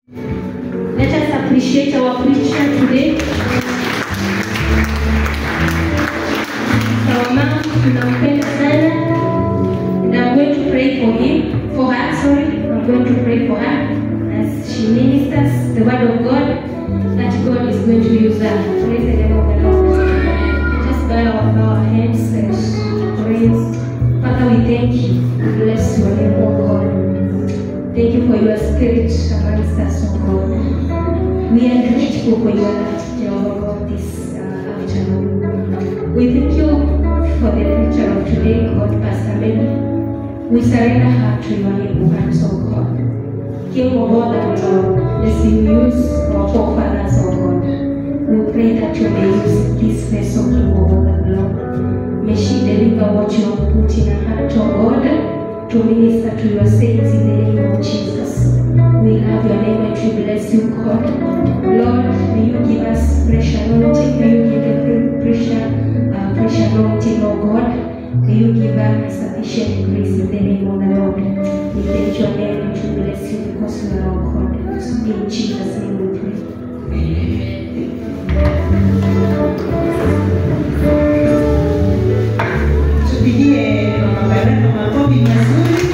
Let us appreciate our preacher today. Our mom, tunampenda sana. And I'm going to pray for her. I'm going to pray for her as she ministers the word of God, that God is going to use her. Praise the name of the Lord. Let us bow our heads and praise. Father, we thank you. We bless your name, O God. Thank you for your spirit amongst us, O God. We are grateful for your love, Jehovah God, this afternoon. We thank you for the preacher of today, God, Pastor Mary. We surrender her to your able hands, O God. King of all that Lord, as you use our forefathers, O God, we pray that you may use this vessel, King of all that Lord. May she deliver what you have put in her heart, O God, to minister to your saints in the name of Jesus. We love your name and we bless you, God. Lord, may you give us fresh anointing. May you give the fresh anointing, O God. May you give us sufficient grace in the name of the Lord. We thank your name and we bless you because you are our God. In Jesus' name we pray. Tupigie makofi mazuri.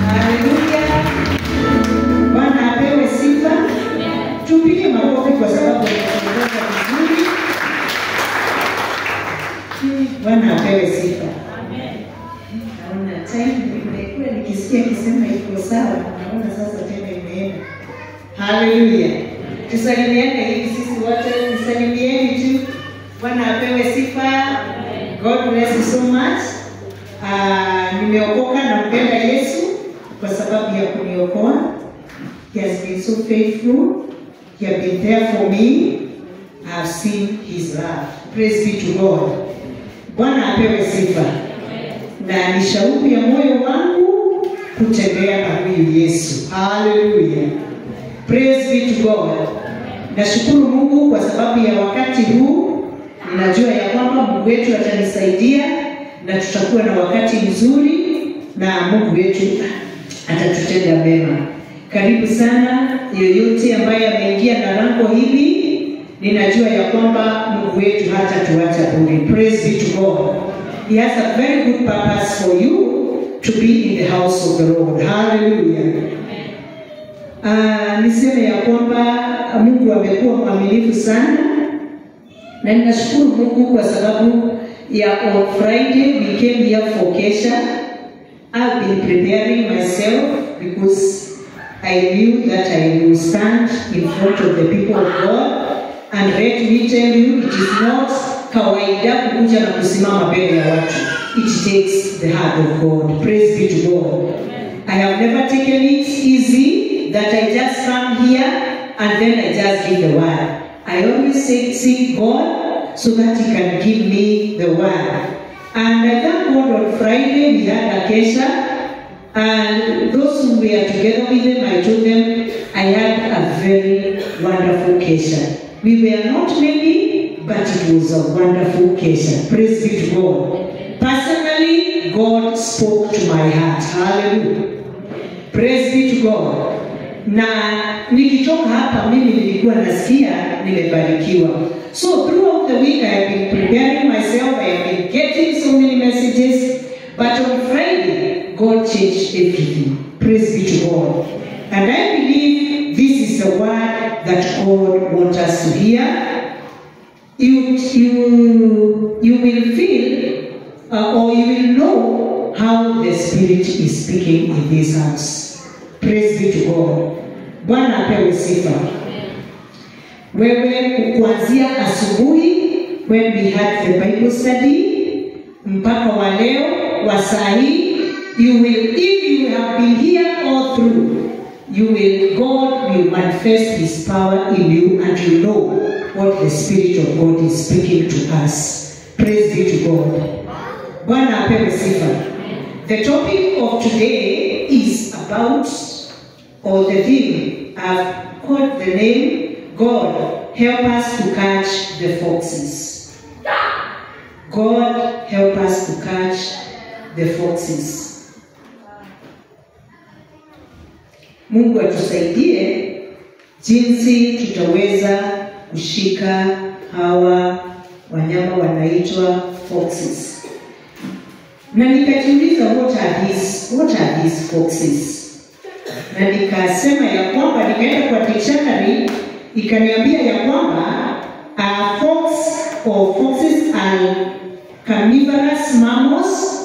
Haleluya. Bwana apewe sifa. Tupige makofi kwa sababu tunaongoza vizuri. Bwana apewe sifa. Amen. Naona time nimekuwa nikisikia kisema iko sawa, naona sasa tena imeenda. Haleluya. Tusalimiane hivi sisi wote, tusalimieni tu. Bwana apewe sifa. God bless you so much. Nimeokoka na mpenda Yesu kwa sababu ya kuniokoa. He has been so faithful. He has been there for me. I have seen his love. Praise be to God. Bwana apewe sifa. Na ni shauku ya moyo wangu kutembea na huyu Yesu. Hallelujah. Praise be to God. Nashukuru Mungu kwa sababu ya wakati huu. Ninajua ya kwamba Mungu wetu atanisaidia na tutakuwa na wakati mzuri na Mungu wetu atatutenda mema. Karibu sana yoyote ambaye ameingia na lango hili. Ninajua ya kwamba Mungu wetu hatatuacha bure. Praise be to God. He has a very good purpose for you to be in the house of the Lord. Hallelujah. Niseme ya kwamba Mungu amekuwa mwaminifu sana. Na ninashukuru Mungu kwa sababu ya on Friday we came here for Kesha. I've been preparing myself because I knew that I will stand in front of the people of God. And let me tell you, it is not kawaida kukuja na kusimama mbele ya watu. It takes the heart of God. Praise be to God. I have never taken it easy that I just come here and then I just give the word. I always seek God so that he can give me the word. And I thank God on Friday we had a Kesha, and those who were together with them, I told them I had a very wonderful Kesha. We were not many, but it was a wonderful Kesha. Praise be to God. Personally, God spoke to my heart. Hallelujah. Praise be to God. Na nikitoka hapa mimi nilikuwa nasikia nimebarikiwa. So throughout the week I have been preparing myself. I have been getting so many messages. But on Friday, God changed everything. Praise be to God. And I believe this is the word that God wants us to hear. You will feel or you will know how the Spirit is speaking in this house. Praise be to God. Bwana apewe sifa. Wewe kuanzia asubuhi when we had the Bible study mpaka wa leo wa saa hii, you will, if you have been here all through, God will manifest his power in you and you know what the Spirit of God is speaking to us. Praise be to God. Bwana apewe sifa. The topic of today is about, or the theme, I've called the name, God help us to catch the foxes. God help us to catch the foxes. Mungu atusaidie jinsi tutaweza kushika hawa wanyama wanaitwa foxes. Na nikajiuliza what are these foxes? Na nikasema ya kwamba, nikaenda kwa dictionary ikaniambia ya kwamba fox or foxes are carnivorous mammals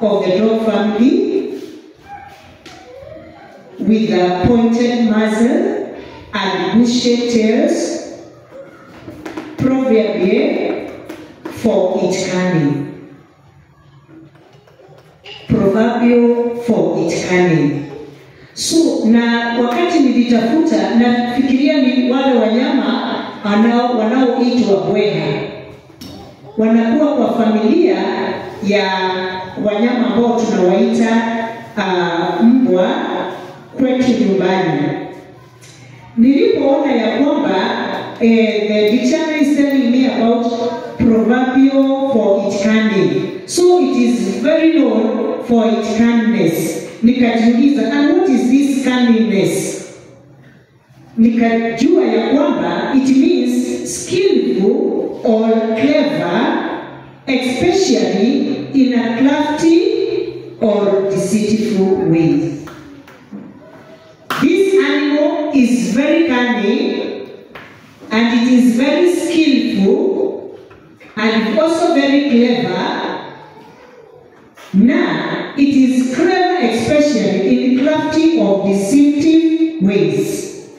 of the dog family with a pointed muzzle and bushy tails, proverbial for its cunning. So, na wakati nilitafuta nafikiria ni wale wanyama wanaoitwa bweha. Wanakuwa kwa familia ya wanyama ambao tunawaita mbwa kwetu nyumbani. Nilipoona ya kwamba the dictionary is telling me about proverbial for its cunning, so it is very known for its cunningness. Nikajiuliza, and what is this cunningness? Nikajua ya kwamba it means skillful or clever, especially in a crafty or deceitful way. This animal is very cunning and it is very skillful and also very clever. Now, it is clever especially in crafty or deceptive ways.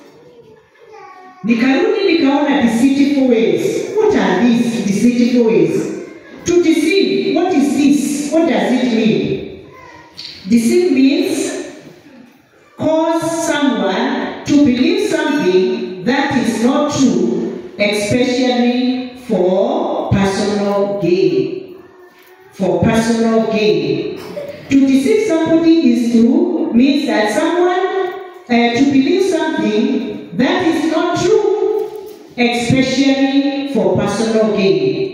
Nikarudi nikaona deceitful ways. What are these deceitful ways? To deceive, what is this? What does it mean? Deceive means cause someone to believe something that is not true, especially for personal gain. For personal gain. To deceive somebody is to means that someone to believe something that is not true, especially for personal gain.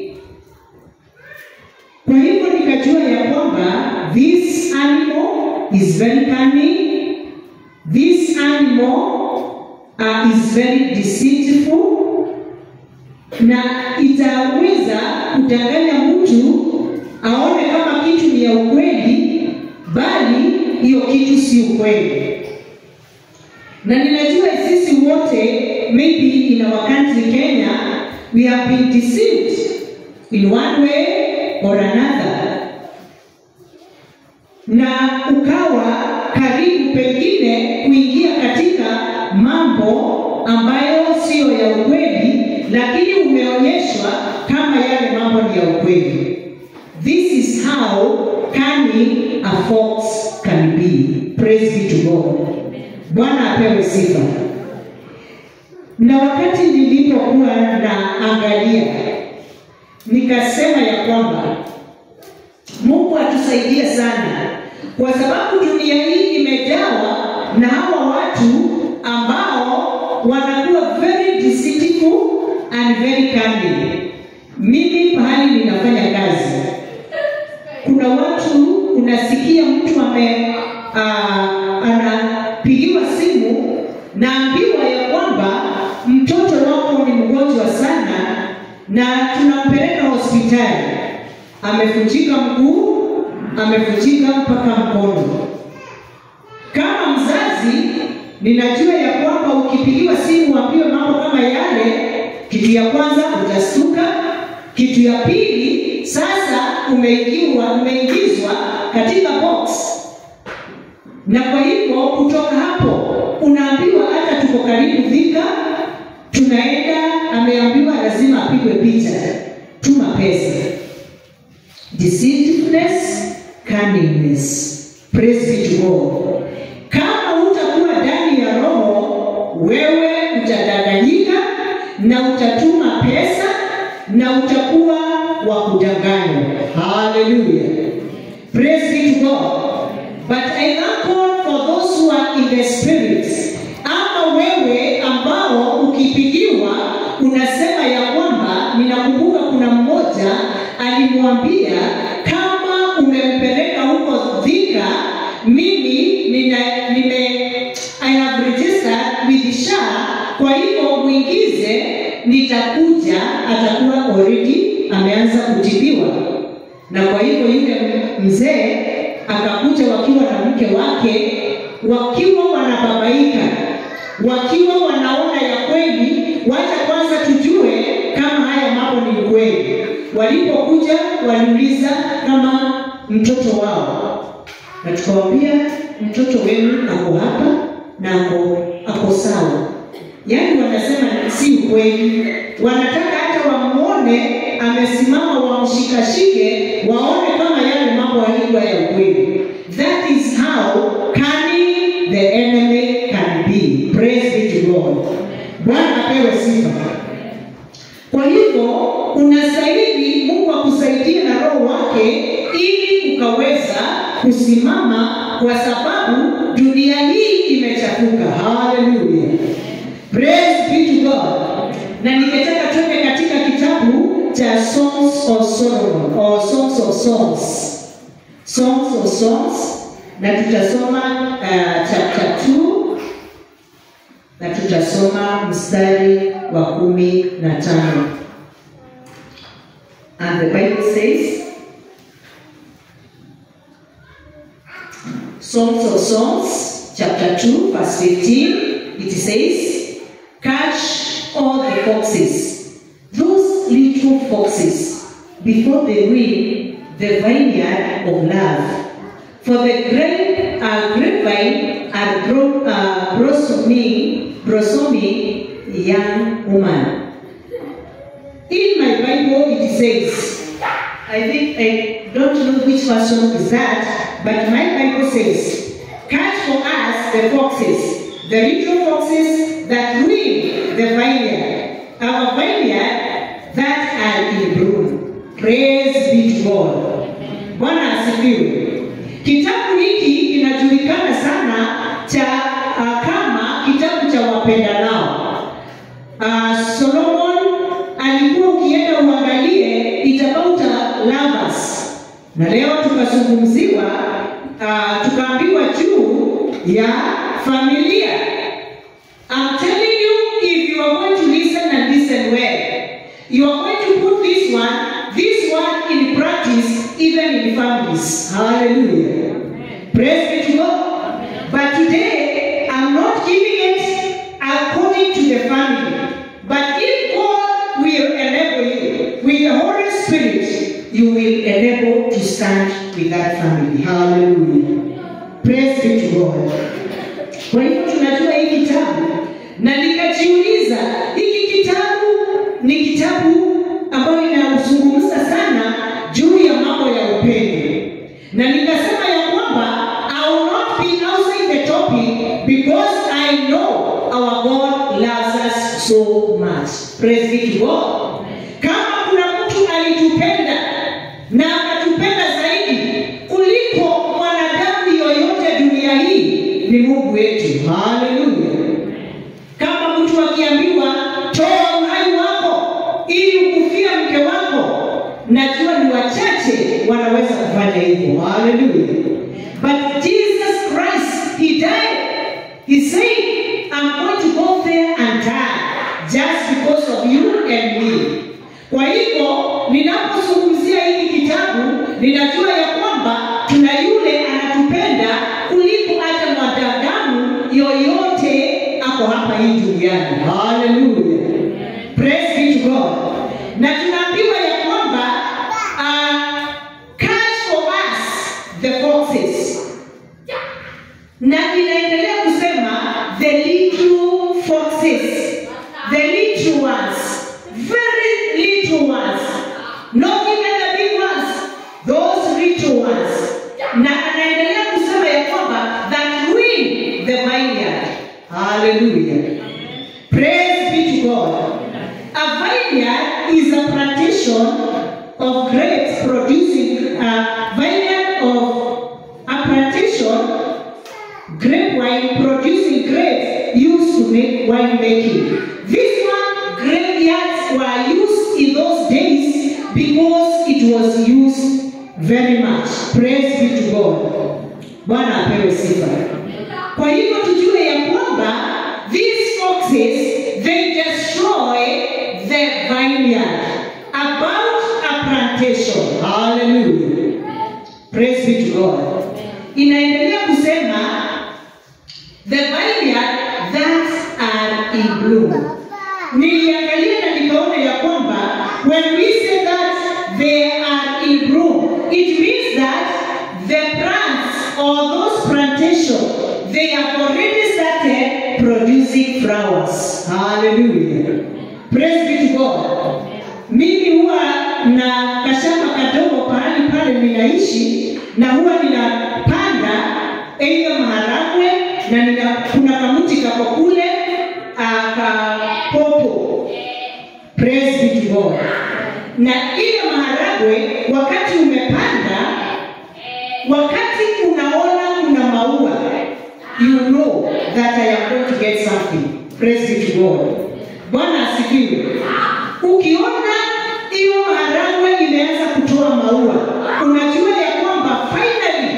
Kwa hivyo nikajua ya kwamba this animal is very cunning, this animal is very deceitful, na itaweza kudanganya mtu aone kama kitu ni ya ukweli, bali hiyo kitu si ukweli. Na ninajua sisi wote, maybe in our country Kenya, we have been deceived in one way or another. Na ukawa karibu pengine kuingia katika mambo ambayo sio ya ukweli, lakini umeonyeshwa kama yale mambo ni ya ukweli. This is how cunning a fox can be. Praise be to God. Bwana apewe sifa. Na wakati nilipokuwa naangalia, nikasema ya kwamba Mungu atusaidie sana, kwa sababu dunia hii imejawa na hawa watu ambao wanakuwa very deceitful and very cunning. Mimi pahali ninafanya kazi, kuna watu unasikia mtu anapigiwa simu na ambiwa ya kwamba mtoto wako ni mgonjwa sana na tunampeleka hospitali. Amevunjika mguu, amevunjika mpaka mkono. Kama mzazi, ninajua ya kwamba ukipigiwa simu ambiwe mambo kama yale, kitu ya kwanza utastuka, kitu ya pili sasa umeingizwa katika box. Na kwa hivyo kutoka hapo unaambiwa hata tuko karibu Thika, tunaenda, ameambiwa lazima apigwe picha, tuma pesa. Deceitfulness, cunningness. Praise be to God. Kama utakuwa ndani ya roho, wewe utadanganyika na utatuma pesa na utakuwa wa kudanganywa. Hallelujah. Praise be to God. But I thank God for those who are in the spirit. Ama wewe ambao ukipigiwa unasema ya kwamba, ninakumbuka kuna mmoja alimwambia kama umempeleka huko Thika, mimi I have registered with SHA kwa hivyo muingize, nitakuja, atakuwa already ameanza kutibiwa. Na kwa hivyo yule mzee akakuja wakiwa na mke wake, wakiwa wanababaika, wakiwa wanaona ya kweli, wacha kwanza tujue kama haya mambo ni kweli. Walipokuja waliuliza kama mtoto wao, na tukawaambia mtoto wenu ako hapa na ako sawa. Yaani wanasema si ukweli, wanataka hata wamuone amesimama, wamshikashike, waone kama yale mambo haikuwa ya ukweli. That is how cunning the enemy can be. Praise be to God. Bwana apewe sifa. Kwa hivyo unastahili Mungu akusaidie na roho wake ili ukaweza kusimama, kwa sababu dunia hii imechafuka. Hallelujah. Praise be to God. Na ningetaka tuende katika kitabu cha Songs of Solomon or Songs of Songs. Songs of Songs, na tutasoma chapter 2 na tutasoma mstari wa 15. And the Bible says, Songs of Songs chapter 2 verse 15, it says, catch all the foxes, those little foxes, before they reap the vineyard of love. For the grapevine are blossoming young woman. In my Bible it says, I don't know which version is that, but my Bible says, catch for us the foxes, the little foxes that reap the vineyard, our vineyard that are in bloom. Praise be to God. Bwana asifiwe. Kitabu hiki kinajulikana sana kama kitabu cha wapendanao. Solomon alikuwa, ukienda uangalie, it's about lovers. Na leo tukazungumziwa, tukaambiwa juu ya familia. I'm telling you, if you are going to listen and listen well, you are going to put this one in practice, even in families. Hallelujah. Praise be to God. But today, I'm not giving it according to the family. But if God will enable you with the Holy Spirit, you will enable to stand with that family. Hallelujah. Praise be to God. Kwa hivyo tunajua hii kitabu, na nikajiuliza, hiki kitabu ni kitabu ambayo inazungumza sana juu ya mambo ya upendo. Na nikasema ya kwamba I will not be outside the topic because I know our God loves us so much. Praise be to God. Kama kuna mtu alitupenda na akatupenda zaidi kuliko mwanadamu yoyote dunia hii, ni Mungu wetu. Hallelujah. Kama mtu akiambiwa toa uhai wako ili ukufia mke wako, najua ni wachache wanaweza kufanya hivyo. Hallelujah. But Jesus Christ, he died. He said, I'm going to go there and die just because of you and me. Kwa hivyo ninapozungumzia hiki kitabu, ninajua ya kwamba tuna yule anatupenda kuliko hata mwanadamu yoyote ako hapa hii duniani. Hallelujah. Praise be to God. Na tunaambiwa ya kwamba catch for us the foxes. Na inaendelea kusema the little foxes, the little ones, very little ones, not even the big ones, those little ones. Na anaendelea kusema ya kwamba that win the vineyard. Hallelujah. Praise be to God. A vineyard is a plantation of grapes producing a vineyard of a plantation, grape wine producing grapes used to make wine making. This one, grapeyards were used in those days because it was used very much. Praise be to God. Bwana apewe sifa. Kwa hivyo tujue ya kwamba these foxes, they destroy the vineyard. About a plantation. Hallelujah. Praise be to God. Inaendelea kusema the vineyard that are in bloom. Niliangalia na nikaona ya kwamba when we say that they are in bloom, it means that the plants or those plantations, they have already started producing flowers. Hallelujah. Praise be to God. Mimi huwa na kashamba kadogo pahali pale ninaishi, na huwa ninapanda aidha maharagwe, na kuna kamuti kako kule popo. Praise be to God. Na ile maharagwe wakati umepanda, wakati unaona kuna maua, you know that I am going to get something. Praise be to God. Bwana asifiwe. Ukiona hiyo maharagwe imeanza kutoa maua, unajua ya kwamba finally,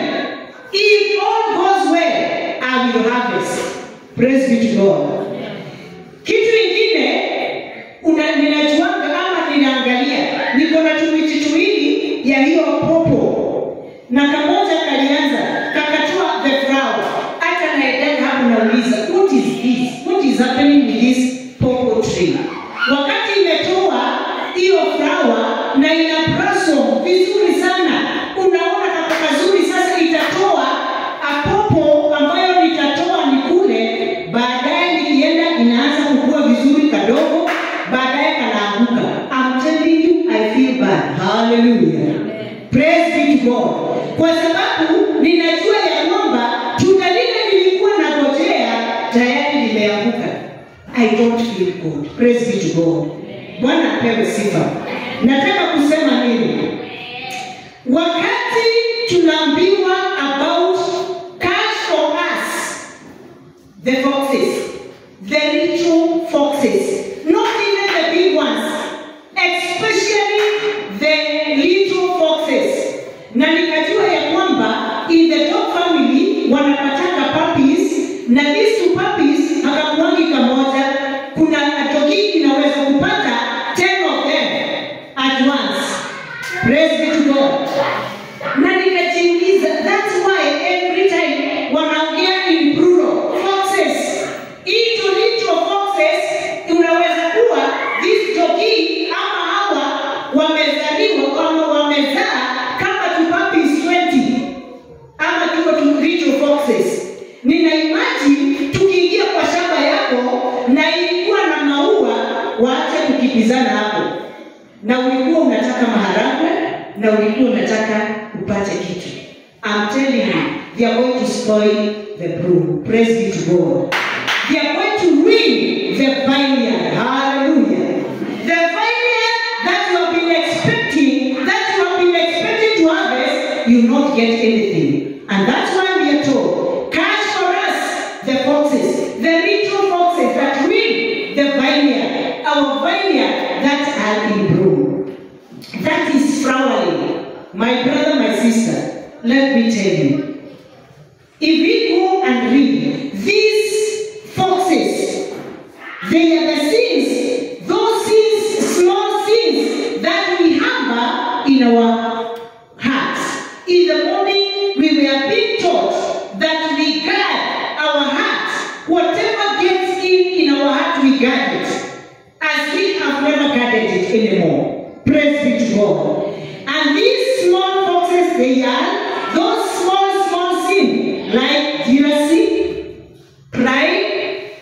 if all goes well, I will harvest. Praise be to God. Kitu kingine ninajuanga ama ninaangalia, niko na tumiti tuwili ya hiyo popo, na kamoja kalianza kakatoa the flower. Hata naendelea hapo nauliza, what is this? What is happening with this popo tree? Wakati imetoa hiyo flower na ina blossom vizuri sana, unaona kama kazuri sasa itatoa apopo ambayo nitatoa nikule, baadaye nikienda inaanza kukua vizuri kadogo, baadaye kanaanguka. I'm telling you, I feel bad. Hallelujah. Praise be to God. Kwa sababu ninajua ya kwamba tunda lile nilikuwa nangojea tayari limeanguka. I don't feel good. Praise be to God. Bwana apewe sifa. Nataka kusema nini? Wakati tunaambiwa about catch for us the foxes, the little foxes, not even the big ones, especially the little foxes. Na nikajua ya kwamba in the dog family wanapataka puppies, na these two puppies hakakuwangi kamoja. Kuna dogi inaweza kupata 10 of them at once. Praise be to God. Na nikajiuliza, that's why every time wanaongea in plural, foxes. Into little foxes, unaweza kuwa this dogi ama hawa wamezaliwa ama wamezaa kama tu puppies 20 ama tu little foxes. Nina imagine tukiingia kwa shamba yako na ilikuwa na maua, waache kukipizana hapo, na ulikuwa unataka maharagwe na ulikuwa unataka upate kitu. I'm telling you, they are going to spoil the bloom. Praise be to God. They are going to ruin the vineyard. Hallelujah. The vineyard that you have been expecting, to harvest, you will not get anything. And that's why we are told, catch for us the foxes, the little foxes that ruin the vineyard, our vineyard that are in bloom. That is flowering. My brother, my sister, let me tell you, if we go and read these foxes, they are the sins, those sins, small sins that we harbor in our hearts. In the morning, we were being taught that we guard our hearts. Whatever gets in our heart, we guard it, as we have never guarded it anymore. Praise be to God. And these small foxes, they are those small sins, like jealousy, pride,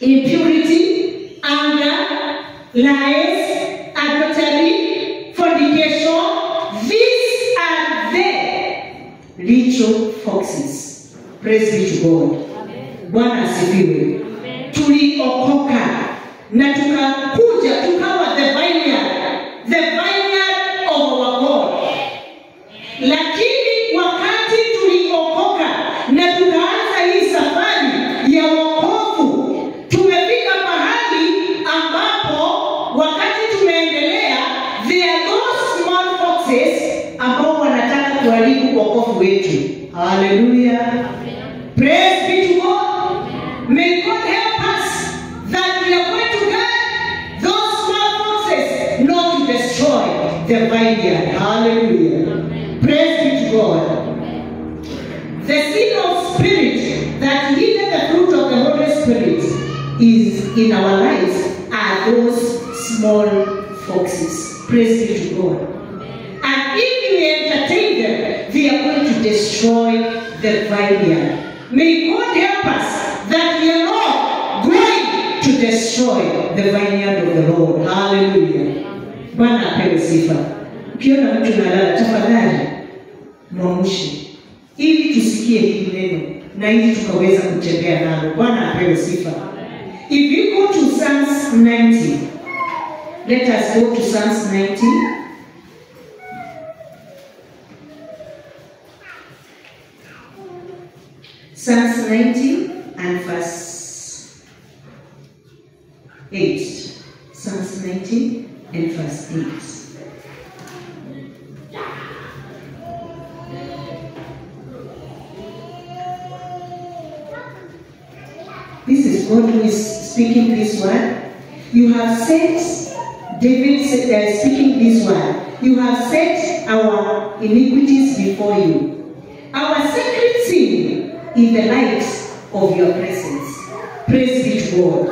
impurity, anger, lies, adultery, fornication. These are the little foxes. Praise be to God. Bwana asifiwe. Tuliokoka na tukakuja tukawa the vineyard of our God. Lakini wakati tuliokoka na tukaanza hii safari ya wokovu, tumefika mahali ambapo wakati tumeendelea, there are those small foxes ambao wanataka kuharibu wokovu wetu. Hallelujah. Praise be to God. May God help us that we are going the vineyard. Hallelujah. Praise be to God. The seed of spirit that yielded the fruit of the Holy Spirit is in our lives are those small foxes. Praise be to God. And if we entertain them, they are going to destroy the vineyard. May God help us that we are not going to destroy the vineyard of the Lord. Hallelujah. Bwana apewe sifa. Ukiona mtu analala, tafadhali mwamushe ili tusikie hili neno na ili tukaweza kutembea nalo. Bwana apewe sifa. If you go to Psalms 90, let us go to Psalms 90. Psalms 90 and verse 8. Psalms 90 and verse 8. This is God who is speaking this word. You have set, David speaking this word. You have set our iniquities before you. Our secret sin in the light of your presence. Praise be to God.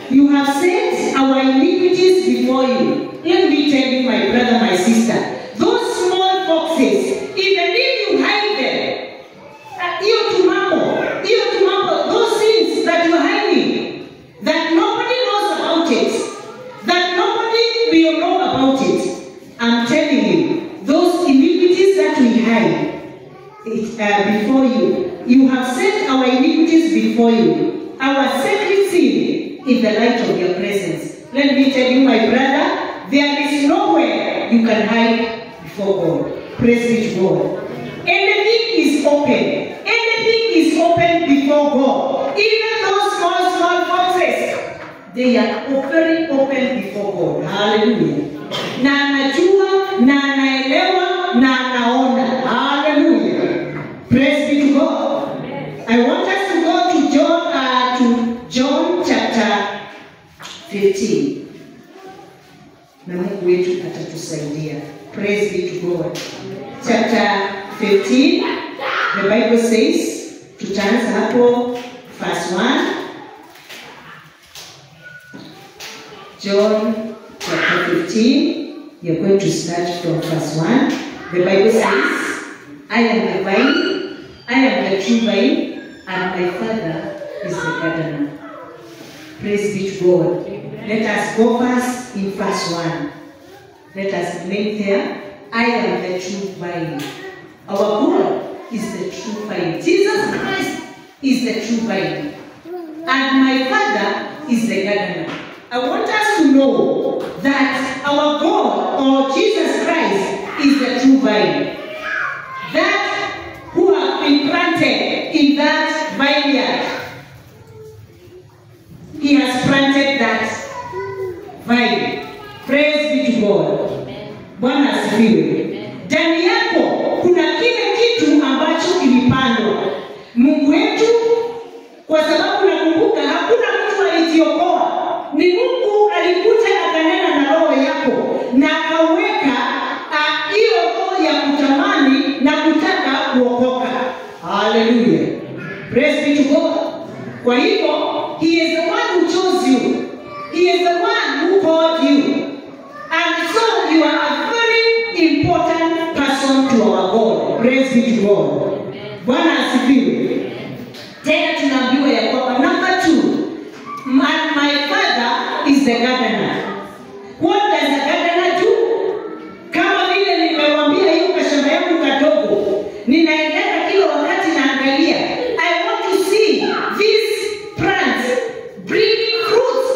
You have set our iniquities before you. Let me tell you, my brother, my sister, those small foxes, even if you hide them, those sins that you're hiding, that nobody knows about it, that nobody will know about it, I'm telling you, those iniquities that we hide before you, you have set our iniquities before you, our secret sin in the light of your presence. Let me tell you, my brother, there is nowhere you can hide before God. Praise be to God. Anything is open. Anything is open before God. Even those small foxes, they are very open before God. Hallelujah. Na anajua, na anaelewa, na anaona. Hallelujah. Praise be to God. I want us to go to John chapter 15. Na Mungu wetu atatusaidia. Praise be to God. Chapter 15, the Bible says, tutaanza hapo verse 1. John chapter 15, you're going to start from verse 1. The Bible says, I am the vine, I am the true vine, and my Father is the gardener. Praise be to God. Let us go first in verse 1. Let us remain there. I am the true vine. Our God is the true vine. Jesus Christ is the true vine. And my Father is the gardener. I want us to know that our God, or Jesus Christ, is the true vine. That who have been planted in that vineyard, He has planted that vine. Praise be to God. Bwana asifiwe. Ndani yako kuna kile kitu ambacho kilipandwa. Mungu wetu, kwa sababu nakumbuka hakuna mtu alijiokoa. Ni Mungu alikuja akanena na roho yako na akaweka hiyo roho ya kutamani na kutaka kuokoka. Hallelujah. Praise be to God. Kwa hivyo, He is the one who chose you. He is the one who called you. And so you are a very important person to our God. Praise be to God. Bwana asifiwe. Tena tunaambiwa ya kwamba number 2, my Father is the gardener. What does the gardener do? Kama vile nimewaambia hiyo kashamba yangu kadogo, ninaendelea kila wakati naangalia. I want to see these plants bringing fruits.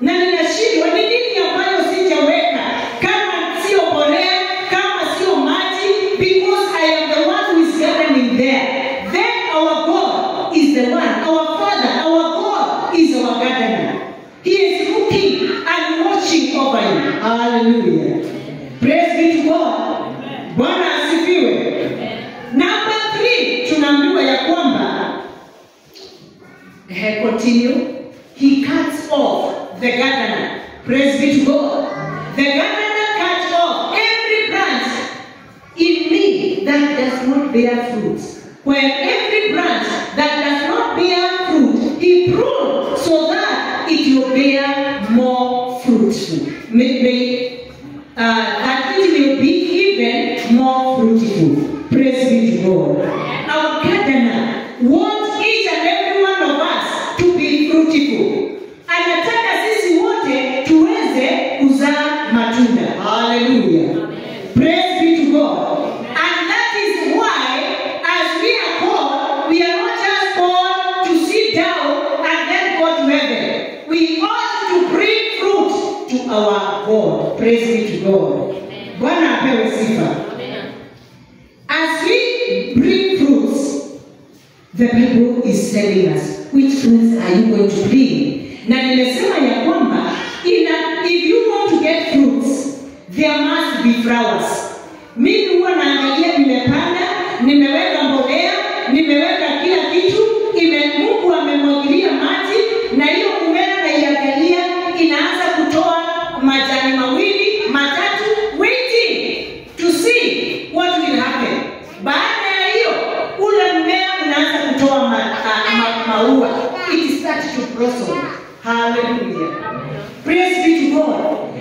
Na ninashindwa ni nini ambayo sijaweka, kama sio mbolea, kama sio maji, because I am the one who is gardening there. Then our God is the one, our Father, our God is our gardener. He is looking and watching over you. Hallelujah. Praise be to God. Bwana asifiwe. Number 3, tunaambiwa ya kwamba continue. He cuts off the gardener. Praise be to God. The gardener cuts off not bear fruit. When every branch that does not bear fruit, he prunes so that it will bear more fruitful. That it will be even more fruitful. Praise be to God. Our gardener wants each and every one of us to be fruitful. Anataka sisi wote tuweze kuzaa matunda. Hallelujah. Praise be to God. And that is why, as we are called, we are not just called to sit down and then go to heaven. We ought to bring fruit to our God. Praise be to God. Bwana apewe sifa. As we bring fruits, the Bible is telling us which fruits are you going to bring. Na nimesema ya kwamba if you want to get fruits, there must be flowers. Mimi huwa naangalia nimepanda, nimeweka mbolea, nimeweka kila kitu, Mungu amemwagilia maji, na hiyo mmea naiangalia inaanza kutoa majani mawili, matatu, waiting to see what will happen. Baada ya hiyo, ule mmea unaanza kutoa maua. It starts to blossom. Hallelujah. Praise be to God.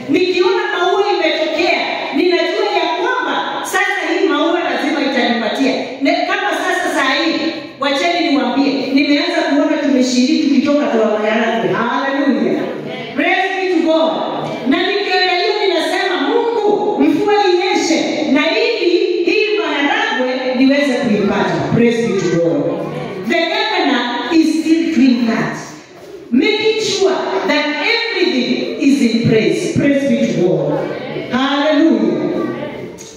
Nikiona maua imetokea, ninajua ya kwamba sasa hii maua lazima itanipatia. Kama sasa saa hii, wacheni niwaambie, nimeanza kuona tumeshiriki tukitoka kwa maharagwe. Hallelujah. Praise be to God. Na nikiangalia ninasema Mungu, mvua inyeshe na hii maharagwe niweze kuipata. Praise be to God. The gardener is still doing that, making sure that everything is in praise. Praise be to God. Hallelujah.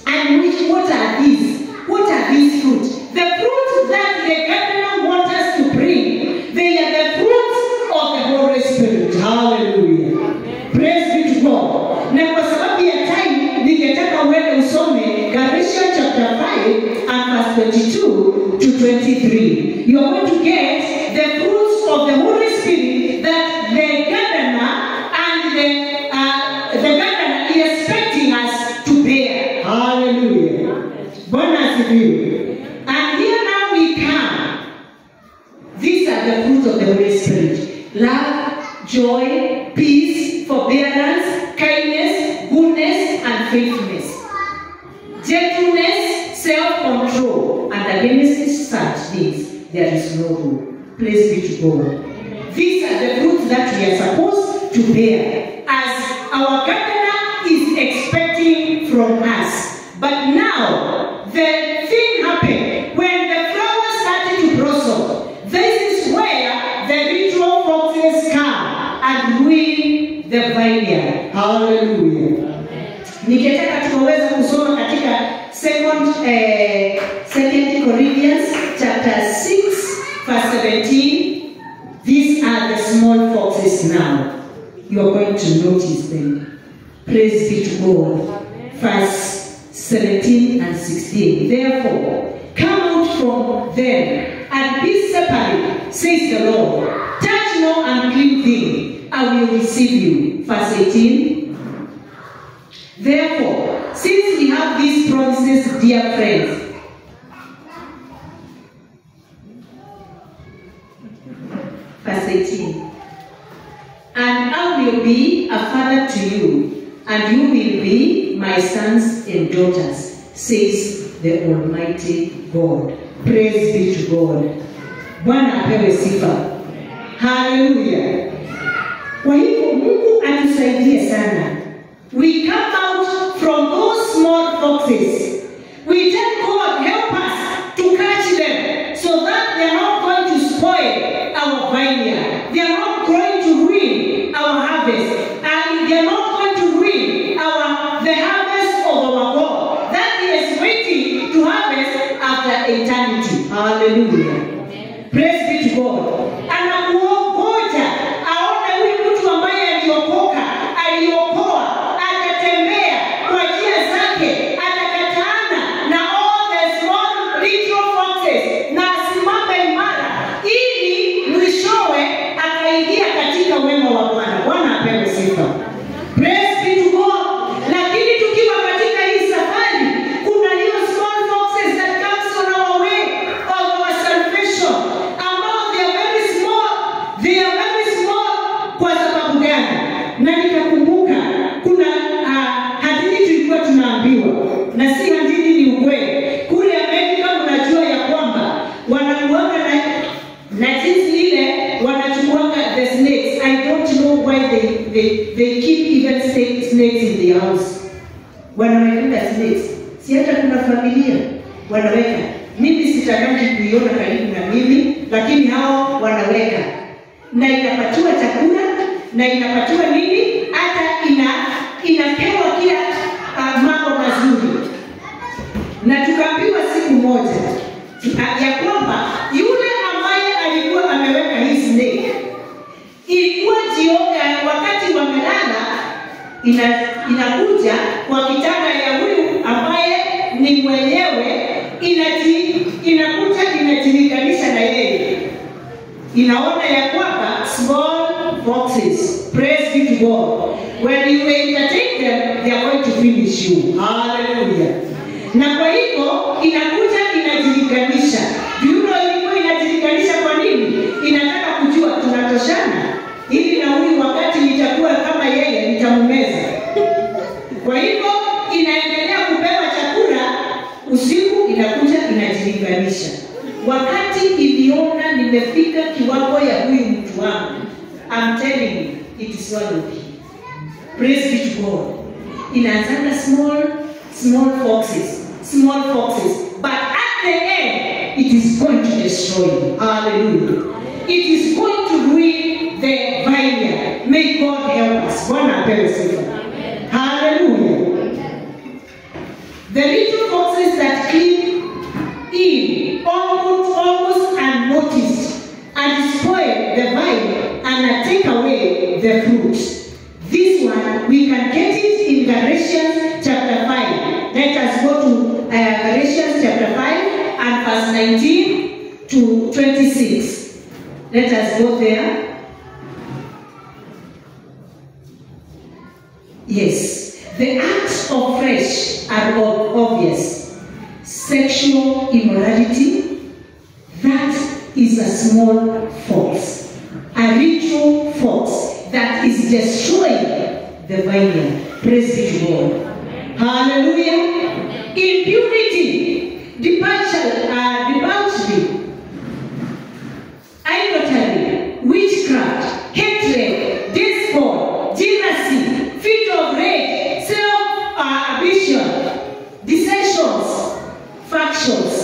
And what are these? What are these fruits? The fruits that the gardener wants us to bring, they are the fruits of the Holy Spirit. Hallelujah. Praise be to God. Na kwa sababu ya time, ningetaka uende usome Galatians chapter 5 and verse 22 to 23. You are going to get the fruits of the Holy Spirit that the gardener and the gardener is expecting us to bear. Hallelujah. Bwana asifiwe. And here now we come. These are the fruits of the Holy Spirit: love, joy, peace, forbearance, kindness, goodness, and faithfulness, gentleness, self-control, and against such things there is no rule. Praise be to God. These are the fruits that we are supposed to bear, as our gardener is expecting from us. But now, the thing happened when the flowers started to blossom. This is where the ritual foxes come and ruin the vineyard. Hallelujah. Nikitaka tukaweza kusoma katika Second Corinthians chapter 6 verse 17. These are the small foxes now. You are going to notice them. Praise be to God. Verse 17 and 16. Therefore, come out from them and be separate, says the Lord. Touch no unclean thing, I will receive you. Verse 18. Therefore, since we have these promises, dear friends, verse 18. And I will be a father to you, and you will be my sons and daughters, says the Almighty God. Praise be to God. Bwana apewe sifa. Hallelujah. Kwa hivyo Mungu atusaidie sana. We come out from those small foxes. We tell God, help us to catch them so that they are not going to spoil our vineyard. They are not going to ruin our harvest. And they are not going to ruin the harvest of our God that He is waiting to harvest after eternity. Hallelujah. Praise be to God. Anakuongoja aone huyu mtu ambaye aliokoa, atatembea kwa njia zake, atakataana na all the small little foxes na asimame imara ili mwishowe akaingia katika wema wa Bwana. Bwana apewe sifa. they keep even snakes in the house. Wanaweka snakes. Si hata kuna familia wanaweka. Mimi sitaki kuiona karibu na mimi, lakini hao wanaweka. Na inapatiwa chakula na inapatiwa nini? Hata inapewa kila mambo mazuri. Na tukaambiwa siku moja ya kwamba yule ambaye alikuwa ameweka hii snake, ilikuwa jioni wakati wamelala, inakuja kwa kitanda ya huyu ambaye ni mwenyewe, inakuja inajilinganisha na yeye. Inaona ya kwamba small foxes, praise be to God, when you entertain them, they are going to finish you. Hallelujah. Na kwa hivyo inakuja inajilinganisha. Ilikuwa inajilinganisha kwa nini? Inataka kujua tunatoshana, ili na huyu wakati nitakuwa kama yeye nitamumeza. Kwa hivyo inaendelea kupewa chakula, usiku inakuja inajilinganisha. Wakati iliona nimefika kiwango ya huyu mtu wangu, I'm telling you, it is one of you. Praise be to God. Inaanzana small foxes, but at the end it is going to destroy you. Hallelujah. It is going to ruin the vineyard. May God help us. Bwana apewe sifa. Hallelujah. The little foxes that creep in almost unnoticed and spoil the vine and take away the fruit. This one, we can get it in Galatians chapter 5. Let us go to Galatians chapter 5 and verse 19 to 26. Let us go there. Yes. The acts of flesh are obvious. Sexual immorality, that is a small fox. A ritual fox that is destroying the vineyard. Praise be to God. Hallelujah. Impurity, debauchery, idolatry, witchcraft, hatred, discord, jealousy, fit of rage, self-ambition, dissensions, factions.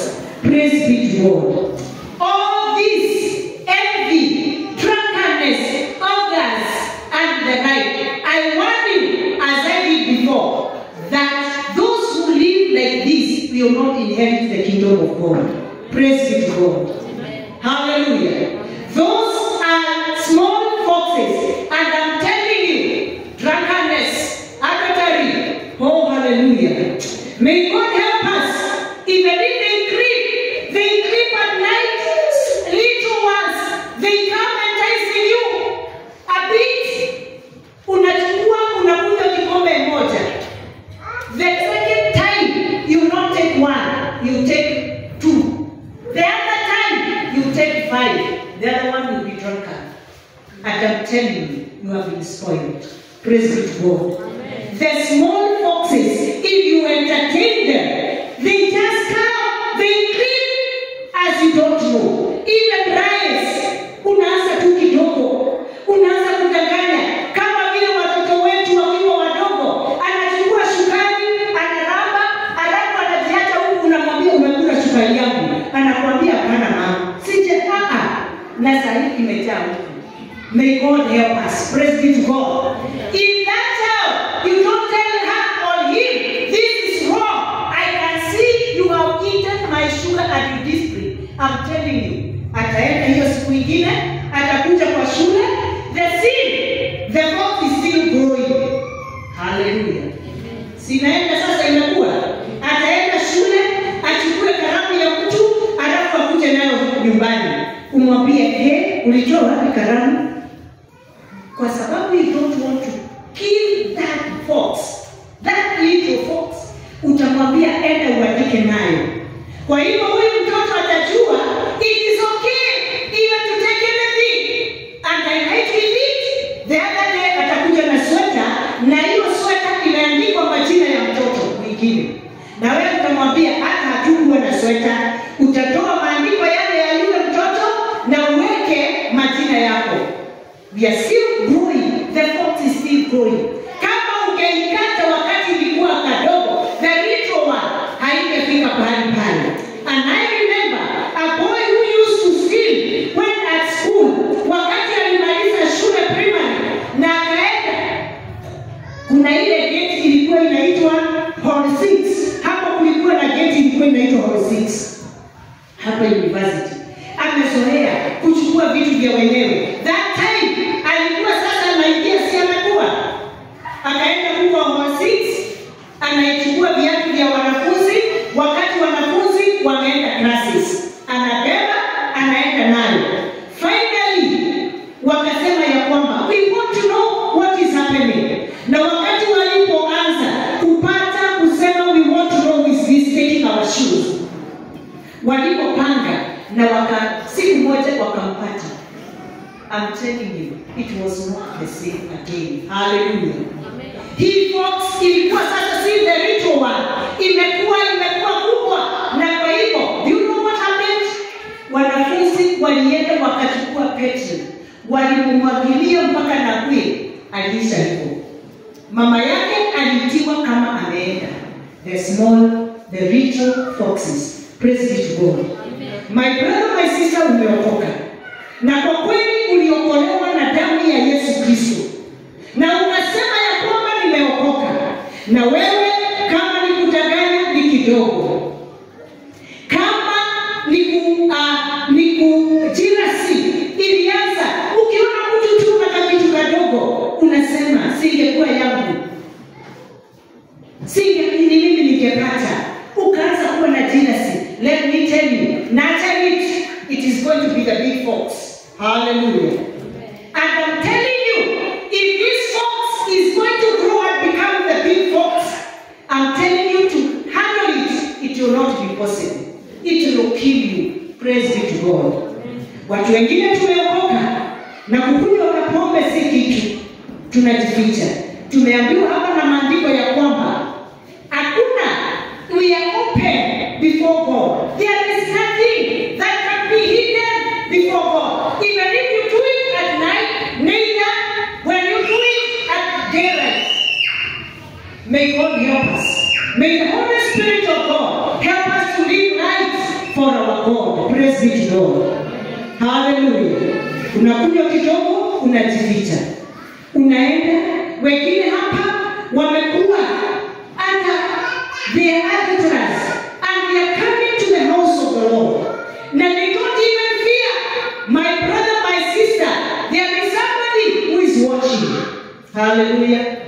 Praise be to God. All this, envy, drunkenness, orgies, and the like. I warn you, as I did before, that those who live like this will not inherit the kingdom of God. Praise be to God. Amen. Hallelujah. Those are small foxes, and I'm telling you, drunkenness, adultery. Oh, hallelujah. May God help us. Even if they creep at night, little ones, they come enticing you a bit. Unakunywa kikombe moja. The second time, you not take one, you take two. The other time, you take 5. The other one will be drunken. And I'm telling you, you have been spoiled. Praise be to God. Amen. The small foxes, if you entertain them, they just come, they creep as you don't know. Even rice, unaanza tu kidogo, unaanza kudanganya. Kama vile watoto wetu wakiwa wadogo, anachukua shukari, analamba, alafu anajiacha huku, unamwambia umekula shukari yangu. Anakuambia hapana mama, sije na sahi imejaa huku. May God help us. Praise be to God. In that child, you don't tell her or him, this is wrong. I can see you have eaten my sugar and you discipline. I'm telling you. Ataenda hiyo siku ingine, atakuja kwa shule. The fox is still growing. Hallelujah. Sinaenda sasa inakuwa. Ataenda shule, achukue karamu ya mtu, alafu akuje nayo nyumbani. Umwambie, ulitoa wapi karamu? Kwa sababu you don't want to kill that fox, that little fox, utamwambia enda uandike nayo. Kwa hivyo huyu mtoto atajua it is okay even to take anything and I write with it. The other day atakuja na sweta, na hiyo sweta imeandikwa majina ya mtoto mwingine. Na wewe utamwambia hata hatukuwa na sweta, utatoa maandiko yale ya yule mtoto na uweke majina yako. We are still growing. The fox is still growing. Kama ungeikata wakati ilikuwa kadogo, the little one haingefika pahali pale. And I remember a boy who used to steal when at school, wakati alimaliza shule primary na akaenda, kuna ile gate ilikuwa inaitwa Hall 6. Hapo kulikuwa na gate ilikuwa inaitwa Hall 6 hapa university. Amezoea kuchukua vitu vya wenyewe. That time alikuwa sasa anaingia, si amekuwa akaenda huko Hall 6, anaichukua viatu vya wanafunzi wakati wanafunzi wameenda classes, anabeba anaenda nayo. Finally wakasema ya kwamba we want to know what is happening. Na wakati walipoanza kupata kusema we want to know who is this taking our shoes, walipopanga na siku moja wakampata. I'm telling you, it was not the same again. Hallelujah. Hii fox ilikuwa sasa si the little one, imekuwa kubwa. Na kwa hivyo, do you know what happened? Wanafunzi walienda wakachukua petrol, walimwagilia mpaka na kwe alisha hivyo. Mama yake alitiwa kama ameenda. The little foxes. Praise be to God. My brother, my sister, umeokoka. Na kwa kweli uliokolewa na damu ya Yesu Kristo. Na unasema ya kwamba nimeokoka. Na wewe kama ni kudanganya ni kidogo. Kama ni kujirasi ilianza ukiona mtu tu na kitu kadogo unasema singekuwa yangu. Mimi ningepata. Ukaanza kuwa na jealousy. Let me tell you, naturally it is going to be the big fox. Hallelujah. And I'm telling you, if this fox is going to grow and become the big fox, I'm telling you to handle it, it will not be possible. It will kill you. Praise be to God. Watu wengine tumeokoka na kukunywa pombe si kitu, tunajificha. Tumeambiwa hapa na maandiko ya kwamba hakuna, we are open before God. There is nothing that can be hidden before God. Even if you do it at night, neither when you do it at daylight. May God help us. May the Holy Spirit of God help us to live life for our God. Praise be to God. Hallelujah. Unakunywa kidogo, unajificha. Unaenda, wengine hapa wamekuwa they are adulterers and they are coming to the house of the Lord. Now they don't even fear. My brother, my sister, there is somebody who is watching. Hallelujah.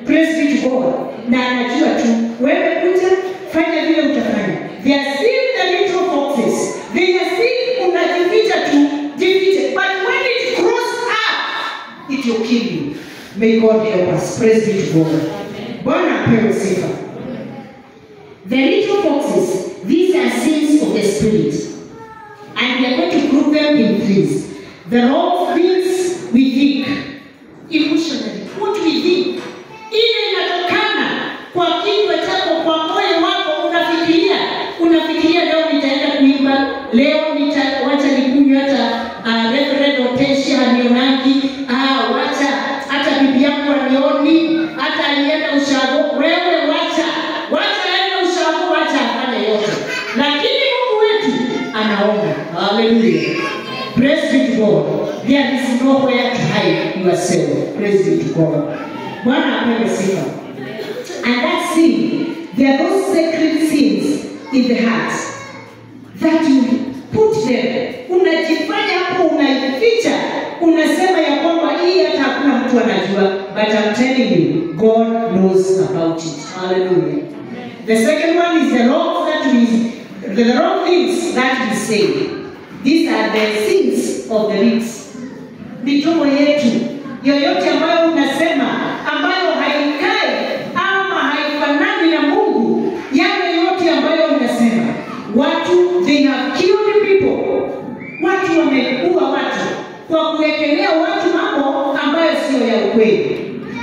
Praise be to God. Na anajua tu wewe kuja fanya vile utafanya. They are still the little foxes. They are still unajificha tu, jifiche. But when it grows up, it will kill you. May God help us. Praise be to God. Bwana apewe sifa. The little foxes, these are sins of the spirit. And we are going to group them in threes. The wrong things we think. Emotionally, what we think. Ile inatokana kwa kichwa chako, kwa moyo wako unafikiria leo nitaenda kuimba, leo wacha nikunywe hata Reverend Otesha anionaki, wacha hata bibi yangu anioni, hata alienda ushago, wewe wacha aende ushago, wacha afanye yote. Lakini Mungu wetu anaona. Hallelujah. Praise be to God. There is nowhere to hide yourself. Praise be to God. Bwana apewe sifa. And that sin, there are those sacred sins in the heart that you put them. Unajifanya hapo, unaificha, unasema ya kwamba hii hata hakuna mtu anajua. But I'm telling you, God knows about it. Hallelujah. The second one is the wrong things that we say. These are the sins of the lips. Midomo yetu, yoyote ambayo unasema, ambayo haikai ama haifanani na Mungu, yale yote ambayo unasema. Watu, they have killed people. Watu wameua watu kwa kuwekelea watu mambo ambayo sio ya ukweli.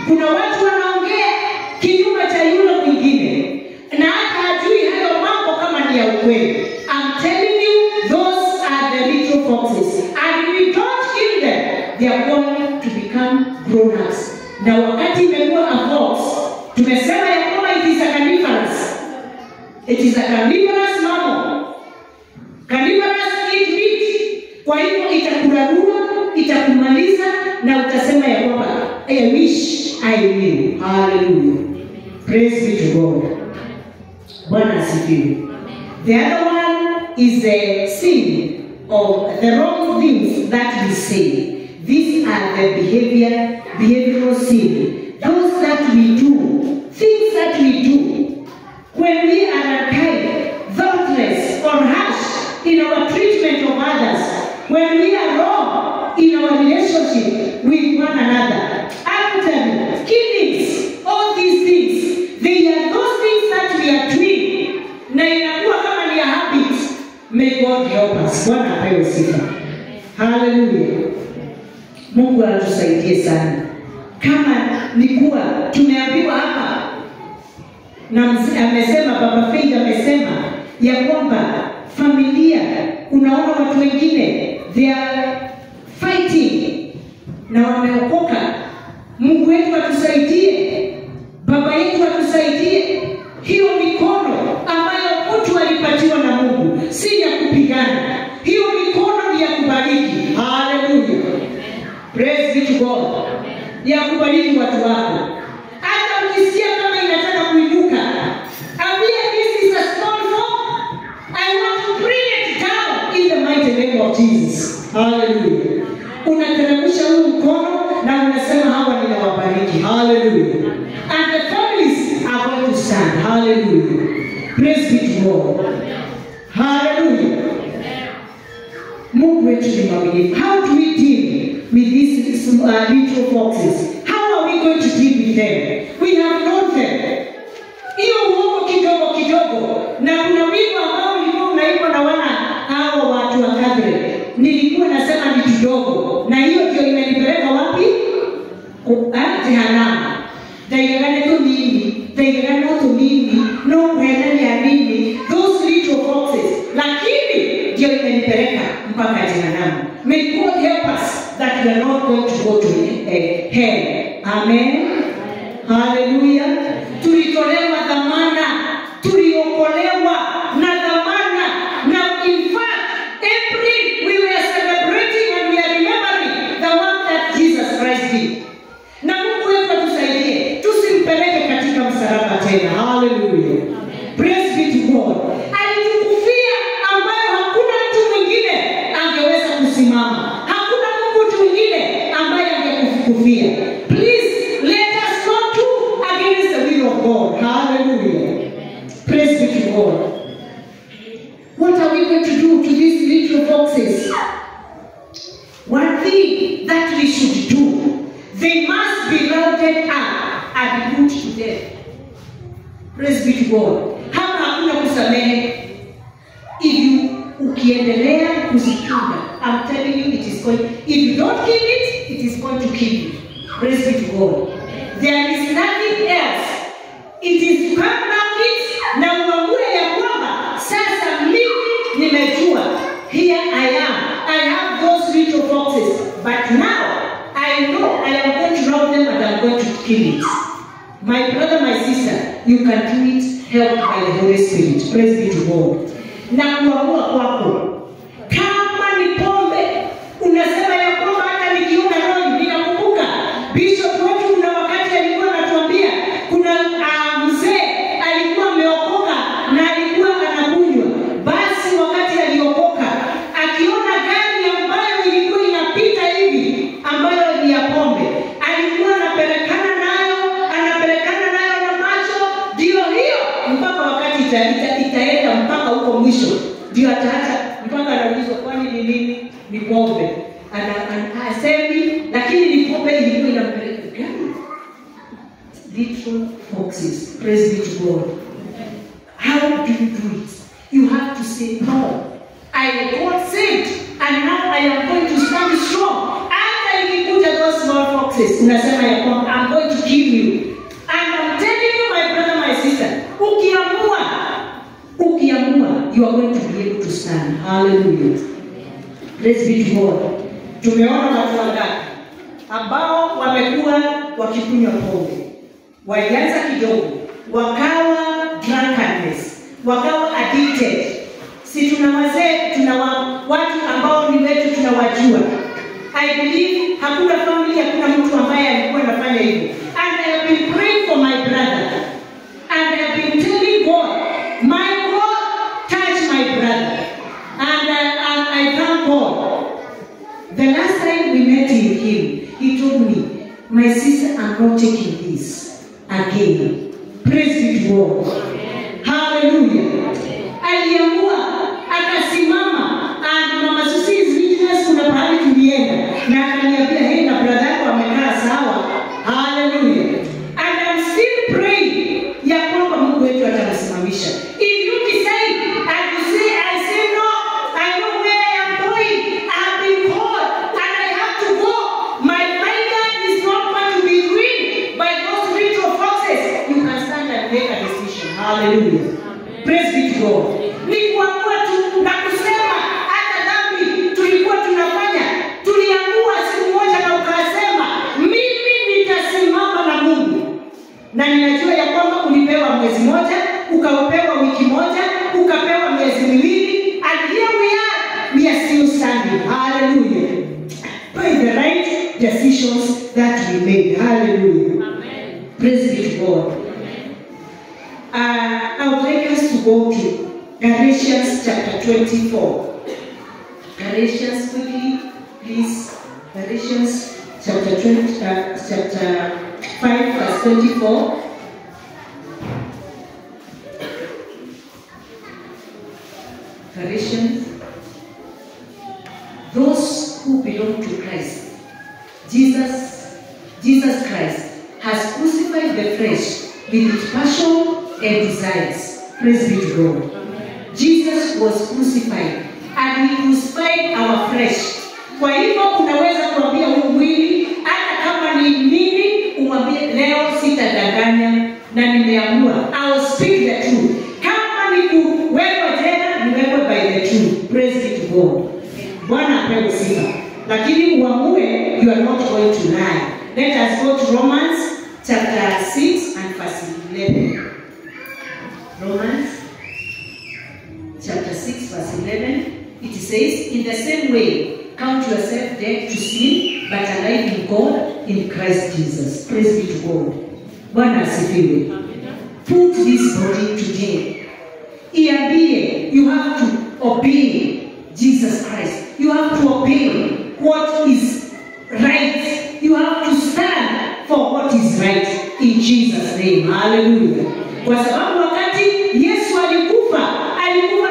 Kuna watu wanaongea kinyume cha yule mwingine na hata hajui hayo mambo kama ni ya ukweli. I'm telling you, those are the little foxes. And if we don't kill them, they are going to become grown-ups. Na wakati imekuwa a fox, tumesema ya kwamba it is a carnivorous. It is a carnivorous mammal. Carnivorous eat meat. Kwa hivyo itakurarua, itakumaliza na utasema ya kwamba I wish I will. Hallelujah. Praise be to God. Bwana asifiwe. The other one is the sin of the wrong things that we say. These are the behavioral sin. Those that we do, things that we do when we are unkind, thoughtless, or harsh in our treatment of others, when we are wrong in our relationship with one another, adultery, killings, all these things, they are those things that we are doing. Na inakuwa kama ni a habit. May God help us. Bwana apewe sifa. Hallelujah. Mungu atusaidie sana. Kama ni kuwa tumeambiwa hapa na amesema Baba Faith amesema ya kwamba familia, unaona watu wengine they are fighting na wameokoka. Mungu wetu atusaidie, Baba yetu atusaidie. Hiyo mikono ambayo mtu alipatiwa na Mungu si ya kupigana, hiyo mikono ni ya kubariki. Hallelujah. Praise be to God. Ya kubariki watu wako. Hata ukisikia kama inataka kuinuka, ambia this is a small fork. I want to bring it down in the mighty name of Jesus. Hallelujah. Unateremsha huu mkono na unasema hawa ninawabariki. Hallelujah. And the families are going to stand. Hallelujah. Praise be to God. Hallelujah. Mungu wetu ni mwaminifu. How do we deal with these little foxes? How are we going to deal with them? We have known them. Hiyo uongo kidogo kidogo. Na kuna wimbo ambao ulikuwa unaimba na wana hao watu wa kadre. Nilikuwa nasema ni kidogo. Na hiyo ndio imenipeleka wapi? Jehanamu. Daigagane to nini? Daigagane to nini? No kwendani ya nini? Those little foxes. Lakini ndio imenipeleka mpaka jehanamu. May God help us that we are not going to go to hell. Amen. Hallelujah. Tulitolewa dhamana, tuliokolewa na dhamana. Now in fact, April we were celebrating and we are remembering the work that Jesus Christ did. Na Mungu wetu atusaidie tusimpeleke katika msalaba tena. Hallelujah. Praise be to God. Alitukufia ambayo hakuna mtu mwingine angeweza kusimama. Hakuna mtu mwingine ambaye angekufia. Please let us not do against the will of God. Hallelujah. Praise be to God. What are we going to do to these little foxes? One thing that we should do, they must be rounded up and put to death. Praise be to God. Hapa hakuna kusamehe. Ukiendelea kuzichunga, I'm telling you it is going. If you don't kill it, it is going to kill you. Praise be to God. There is nothing else. It is to come back it na uamue ya kwamba sasa mimi nimejua. Here I am. I have those little foxes, but now I know I am going to rob them and I'm going to kill it. My brother, my sister, you can do it helped by the Holy Spirit. Praise be to God. Na kuamua kwako. Kama ni pombe, unasema ya kwamba hata nikiona roho ninakumbuka. Bishop wetu kuna wakati alikuwa anatuambia kuna mzee alikuwa ameokoka na alikuwa anakunywa. Basi wakati aliokoka, akiona gari ambayo ilikuwa inapita hivi ambayo ni ya pombe, alikuwa anapelekana nayo na macho, ndio hiyo mpaka wakati itaenda mpaka huko mwisho. Ndio ataacha mpaka anaulizwa kwani ni nini? Ni pombe. Anasemi lakini ni pombe ilikuwa inampeleka gani? Little foxes. Praise be to God. How do you do it? You have to say no. I got saved and now I am going to stand strong. After you put those small foxes, unasema ya kwamba I'm going to kill you. And I'm telling you, my brother, my sister, ukiamua, you are going to be able to stand. Hallelujah. Praise be to God. Tumeona watu wangapi ambao wamekuwa wakikunywa pombe, walianza kidogo, wakawa drunkenness, wakawa addicted. Si tuna wazee, tuna watu ambao ni wetu tunawajua. I believe hakuna familia, hakuna mtu ambaye alikuwa anafanya hivyo. And I have been praying for my brother. And I have been telling God, my God, touch my brother. And I thank God. The last time we met with him, he told me, my sister, I'm not taking this again. Praise be to God. Hallelujah. Aliamua, akasimama, and Mama Susie's witness kuna pahali tulienda, na akaniambia, hey, na brother yako amekaa sawa. Hallelujah. And I'm still praying ya kwamba Mungu wetu atamsimamisha. If you decide and you say, I say no, I know where I am going, I've been called and I have to go. My life is not going to be ruined by those little foxes. You can stand and make a decision. Hallelujah. Amen. Praise be to God. Ni kuamua tu na kusema hata dhambi tulikuwa tunafanya, tuliamua siku moja na ukasema, mimi nitasimama na Mungu. Na ninajua ya kwamba ulipewa mwezi moja, ukapewa wiki moja, ukapewa miezi miwili, and here we are still standing. Hallelujah. By the right decisions that we made. Hallelujah. Amen. Praise be to God. I would like us to go to Galatians chapter 24. Galatians quickly, please. Galatians chapter 5 verse 24. Galatians. Those who belong to Christ, Jesus Christ, has crucified the flesh with its passion and desires. Praise be to God. Amen. Jesus was crucified, and he crucified our flesh. Kwa hivyo unaweza kuambia huu mwili, hata kama ni nini, umwambie leo sitadanganya na nimeamua. I will speak the truth. Kama ni kuwekwa tena, niwekwe by the truth. Praise be to God. Bwana apewe sifa. Lakini uamue, you are not going to lie. Let us go to Romans chapter 6 and verse 11. Romans chapter 6 verse 11. It says, in the same way, count yourself dead to sin, but alive in God in Christ Jesus. Praise be to God. Bwana asifiwe. Put this body to death. Iambie, you have to obey Jesus Christ. You have to obey what is right. You have to stand for what is right in Jesus' name. Hallelujah. Kwa sababu wakati Yesu alikufa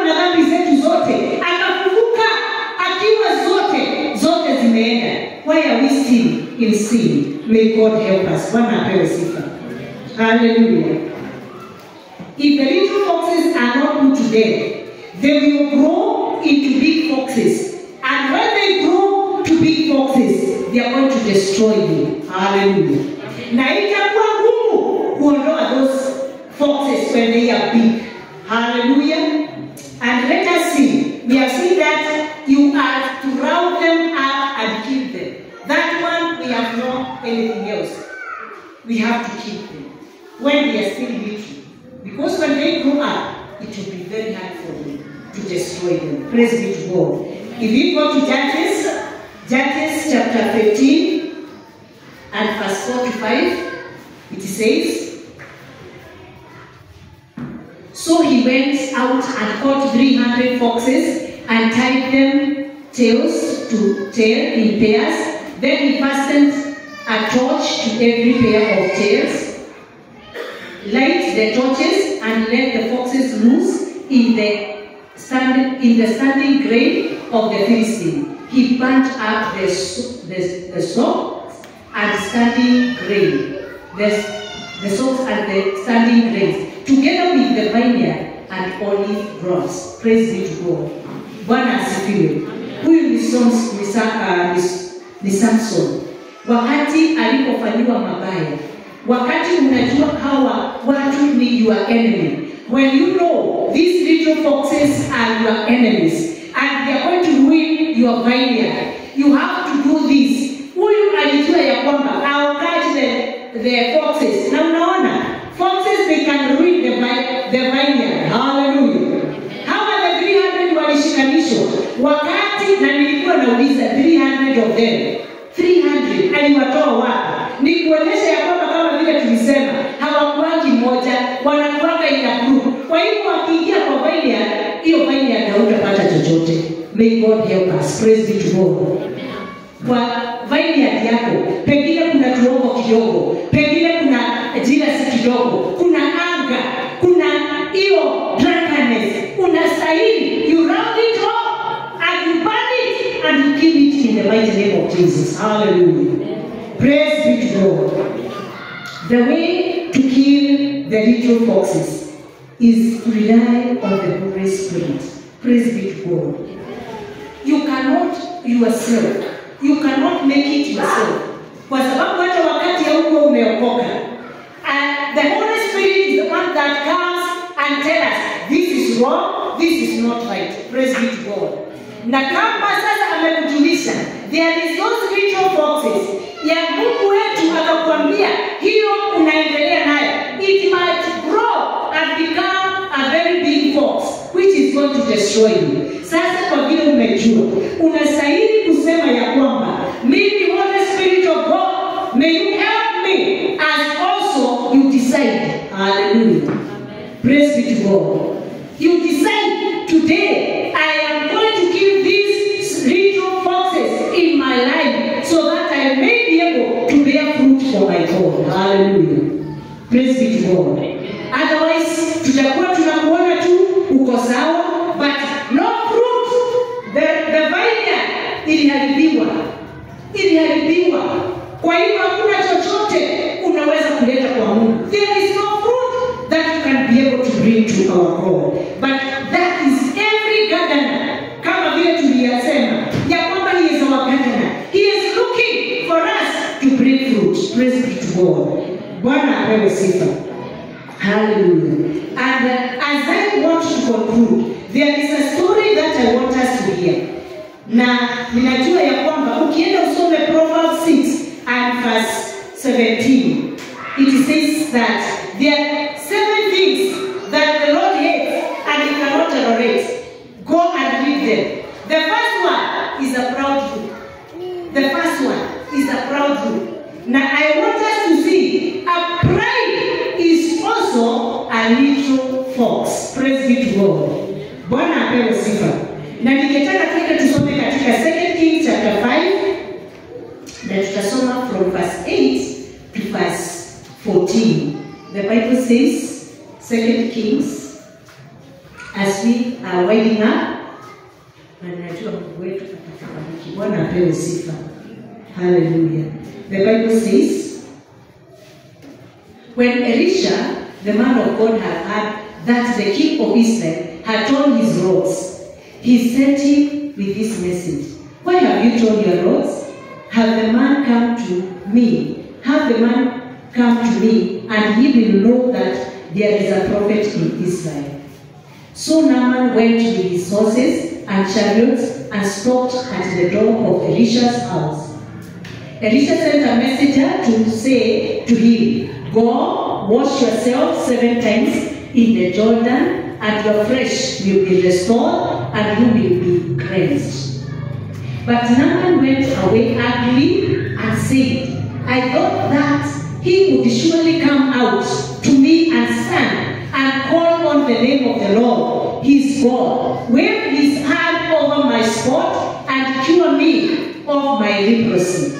na dhambi zetu zote, akafufuka akiwa zote zimeenda. Why are we still in sin? May God help us. Bwana apewe sifa. Hallelujah. If the little foxes are not put to death, they will grow into big foxes. And when they grow to big foxes, they are going to destroy you. Hallelujah. Na itakuwa ngumu kuondoa those foxes when they are big. Hallelujah. And let us see. We have seen that you are to round them up and kill them. That one, we have no anything else. We have to keep them when they are still little. Because when they grow up, it will be very hard for them to destroy them. Praise be to God. If we go to Judges chapter 15 and verse 4 to 5, it says, so he went out and caught 300 foxes and tied them tails to tail in pairs. Then he fastened a torch to every pair of tails, light the torches, and let the foxes loose in the standing grain of the Philistine. He burnt up the stalks and standing grain, the stalks and the standing grains, together with the vineyard and olive groves. Praise be to God. Bwana asifiwe. Huyu ni Samson. Wakati alipofanyiwa mabaya, wakati unajua hawa watu ni your enemy, when you know these little foxes are your enemies and they are going to ruin your vineyard, you have to do this. Huyu alijua ya kwamba I'll catch them the foxes. Na unaona, foxes they can ruin the vineyard. Hallelujah. Hawa the 300 walishikanishwa. Wakati na nilikuwa nauliza 300 of them. 300 aliwatoa wapi? Ni kuonyesha ya kwamba kama vile tulisema, hawakuangi moja, wanakuanga ina group. Kwa hivyo wakiingia kwa vineyard, hiyo vineyard hautapata chochote. May God help us. Praise be to God. Kwa vineyard yako, pengine kuna tuongo kidogo, pengine kuna jealousy kidogo, kuna anger, kuna hiyo drunkenness. Unastahili, you round it up and you burn it and you give it in the mighty name of Jesus. Hallelujah. Praise be to God. The way to kill the little foxes is to rely on the Holy Spirit. Praise be to God. You cannot yourself. You cannot make it yourself. Kwa sababu hata wakati hauko umeokoka. And the Holy Spirit is the one that comes and tells us, this is wrong, this is not right. Praise be to God. Na kama sasa amekujulisha, there is those little foxes. Ya Mungu wetu akakwambia, hiyo unaendelea nayo. It might grow and become a very big fox, which is going to destroy you. Sasa kwa vile umejua, unastahili kusema ya kwamba, maybe Holy Spirit of God, may you help me as also you decide. Hallelujah. Praise be to God. You decide today, I am going to kill these little foxes in my life so that I may be able to bear fruit for my God. Hallelujah. Praise be to God. Otherwise, tutakuwa tunakuona tu uko sawa, but no fruit. The vineyard iliharibiwa. Kwa hiyo hakuna chochote unaweza kuleta kwa Mungu. There is no fruit that you can be able to bring to our God. But that is every gardener. Kama vile tuliyasema, ya kwamba he is our gardener. He is looking for us to bring fruit. Praise be to God. Bwana apewe sifa. Hallelujah. And as I want to conclude, there is a story that I want us to hear. Na ninajua ya kwamba ukienda usome Proverbs 6 and verse 17, it says that there are 7 things that the Lord hates and he cannot tolerate. Go and read them. The first one is a proud root. The first one is a proud root. Now I want us to see a pride is also a little fox. Praise be to God. Bwana apewe sifa. Na ningetaka tuende tusome katika 2 Kings chapter 5. Na tutasoma from verse 8 to verse 14. The Bible says, 2 Kings, as we are winding up, na ninajua Mungu wetu atatubariki. Bwana apewe sifa. Hallelujah. The Bible says, when Elisha, the man of God, had heard that the king of Israel had torn his rods, he sent him with this message. Why have you torn your rods? Have the man come to me. Have the man come to me, and he will know that there is a prophet in Israel. So Naaman went with his horses and chariots and stopped at the door of Elisha's house. Elisha sent a messenger to say to him, go, wash yourself 7 times in the Jordan, and your flesh will be restored, and you will be cleansed. But Naaman went away angry and said, I thought that he would surely come out to me and stand and call on the name of the Lord, his God, wave his hand over my spot and cure me of my leprosy.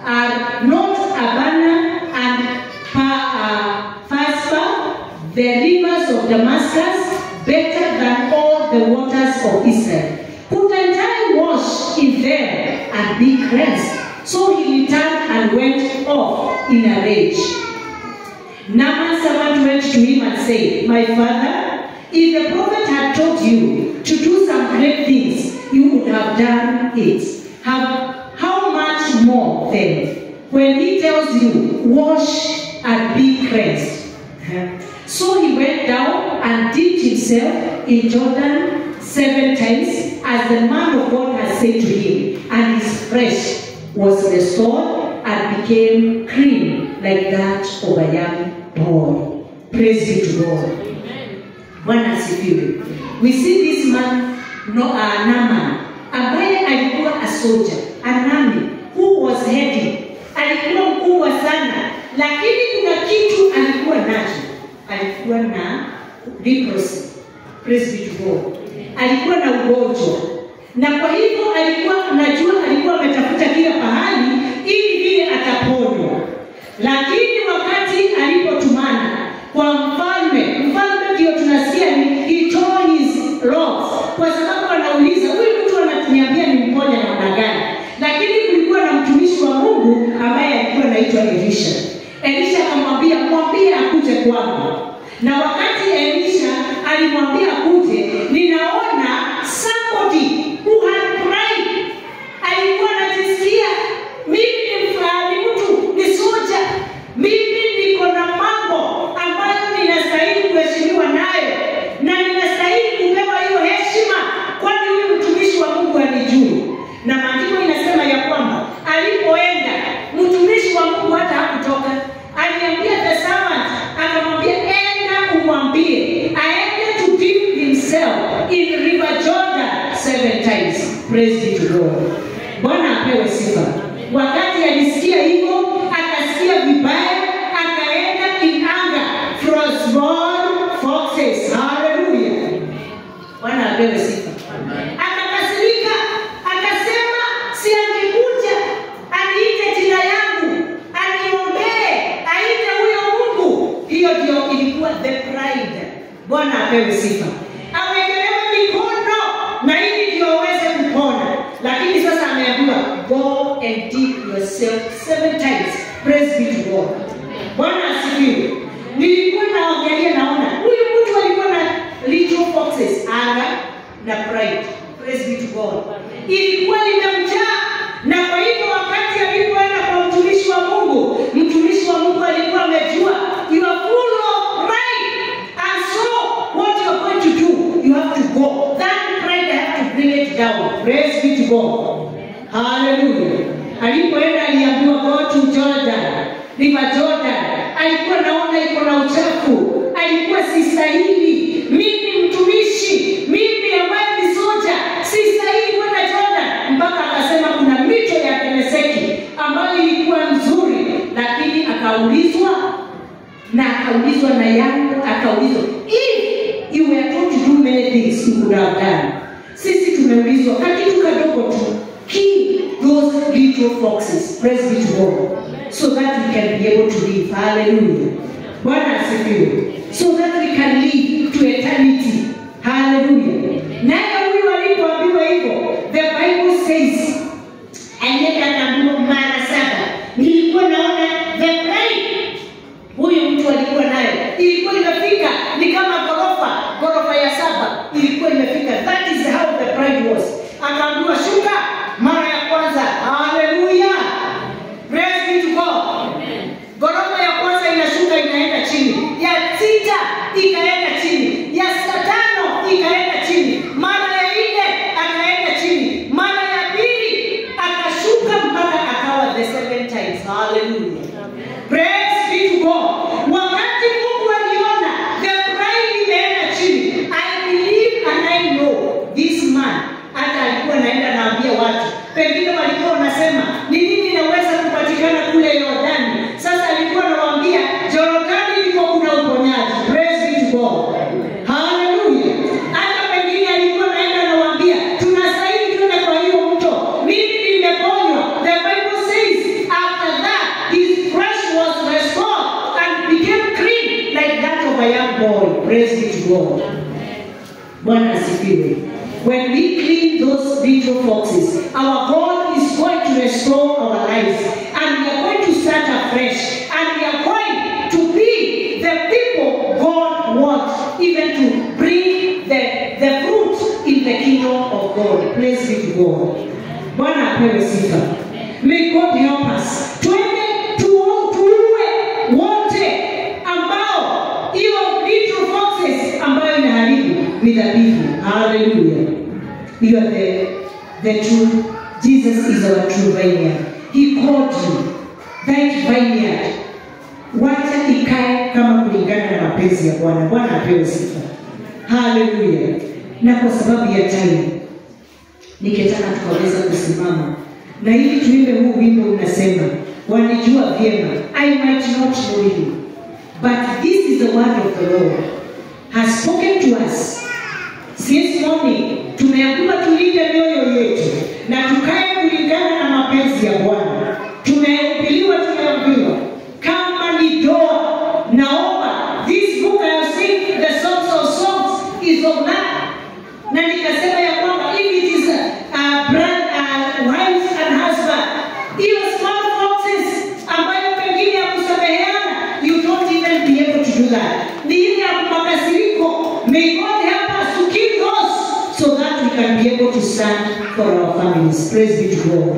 Are not Abana and Phaspa, the rivers of Damascus, better than all the waters of Israel? Couldn't I wash in them and be cleansed? So he returned and went off in a rage. Naaman's servant went to him and said, my father, if the prophet had told you to do some great things, you would have done it. How much more then, when he tells you, wash and be cleansed? So he went down and dipped himself in Jordan 7 times, as the man of God had said to him, and his flesh was restored, and became clean like that of a young boy. Praise be to God. Bwana asifiwe. We see this man, Naaman, ambaye alikuwa a soldier, an army, who was heading. Alikuwa mkubwa sana, lakini kuna kitu alikuwa nacho. Alikuwa na leprosy. Praise be to God. Alikuwa na ugonjwa. Na kwa hivyo alikuwa ametafuta kila pahali ili vile ataponywa. Lakini wakati alipotumana kwa mfalme ndio tunasikia ni he tore his robes, kwa sababu anauliza huyu mtu anatuniambia ni mponya namna gani. Lakini kulikuwa na mtumishi wa Mungu ambaye alikuwa anaitwa Elisha. Elisha akamwambia mwambie akuje kwangu. Na wakati Elisha alimwambia akuje, ninaona somebody who had pride. Alikuwa anajisikia mimi ni mtu ni soja, mimi niko na mambo ambayo ninastahili kuheshimiwa nayo na ninastahili kupewa hiyo heshima, kwani huyu mtumishi wa Mungu alijui. Na maandiko inasema ya kwamba alipoenda mtumishi wa Mungu hata hakutoka. Aliambia the servant, akamwambia enda umwambie aende to dip himself in river Jordan 7 times. Praise be to God. Bwana apewe sifa. Wakati alisikia hivyo, akasikia vibaya, akaenda in anger, frostborn foxes. Hallelujah. Bwana apewe sifa. Akakasirika, akasema si angekuja aniite jina yangu, aniombee, aite huyo Mungu. Hiyo ndio ilikuwa the pride. Bwana apewe sifa. Awekelewe mikono na ili ndio aweze kupona. Lakini sasa ameambiwa go and dip yourself 7 times. Praise be to God. Bwana asifiwe. Nilikuwa naangalia naona huyu mtu alikuwa na little foxes, anger na pride. Praise be to God. Ilikuwa imemjaa, na kwa hivyo wakati alipoenda kwa mtumishi wa Mungu alikuwa amejua you are full of pride, and so what you are going to do, you have to go. That pride I have to bring it down. Praise be to God. Hallelujah. Alipoenda aliambiwa go to Jordan, river Jordan. Alikuwa naona iko na uchafu, alikuwa sistahili. Mimi mtumishi, mimi ambaye ni soja, sistahili kwenda Jordan. Mpaka akasema kuna mito ya Temeseki ambayo ilikuwa nzuri, lakini akaulizwa na yangu, akaulizwa if you were told to do many things you could have done. Sisi tumeulizwa kitu kadogo tu, kill those little foxes. Praise be to God, so that we can be able to live. Hallelujah. Bwana asifiwe. So that we can live to eternity. Hallelujah. Naye huyu alipoambiwa hivyo, the Bible says, alienda akaambiwa mara 7. Nilikuwa naona the pride huyu mtu alikuwa nayo ilikuwa imefika ni kama ghorofa ya 7 ilikuwa imefika. That is how the pride was. Akaambiwa shuka mara ya kwanza. Hallelujah. Praise be to God. Ghorofa ya kwanza inashuka inaenda chini, ya 6 ikaenda chini, ya 5 ikaenda chini, mara ya 4 akaenda chini, mara ya 2 akashuka mpaka akawa the 7 times. Hallelujah. Praise be to God. Wakati Mungu aliona the pride imeenda chini, I believe and I know this man hata alikuwa naenda naambia watu, pengine walikuwa wanasema ni nini inaweza kupatikana kule Yordani. Sasa alikuwa anawaambia Yordani liko kuna uponyaji. Praise be to God. Hallelujah. Hata pengine alikuwa naenda anawaambia tunastahili kwenda kwa hiyo mto, mimi nimeponywa. The Bible says after that his flesh was restored and became clean like that of a young boy. Praise be to God. Bwana asifiwe. When we clean those little foxes, our God is going to restore our lives, and we are going to start afresh, and we are going to be the people God wants, even to bring the fruit in the kingdom of God. Praise be to God. Bwana apewe sifa. May God help us. Tuende tuue wote ambao hiyo little foxes ambayo inaharibu midhabihu. Hallelujah. You are the true. Jesus is our true vine. He called you that vineyard, wacha ikae kama kulingana na mapenzi ya Bwana. Bwana apewe sifa. Haleluya. Na kwa sababu ya time, nikitaka tukaweza kusimama na ili tuimbe huu wimbo unasema, wanijua vyema, I might not know you, but this is the word of the Lord has spoken to us. Since morning tumeambiwa tulinde mioyo yetu na tukae kulingana na mapenzi ya Bwana. Tumeambiwa kama ni doa, naomba this book I have seen the songs of songs is of love. Na nikasema ya kwamba if it is wives and husband, hiyo small foxes ambayo pengine ya kusameheana, you don't even be able to do that. Ni ile ya makasiriko. May God help us to kill those so that we can be able to stand for our families. Praise be to God.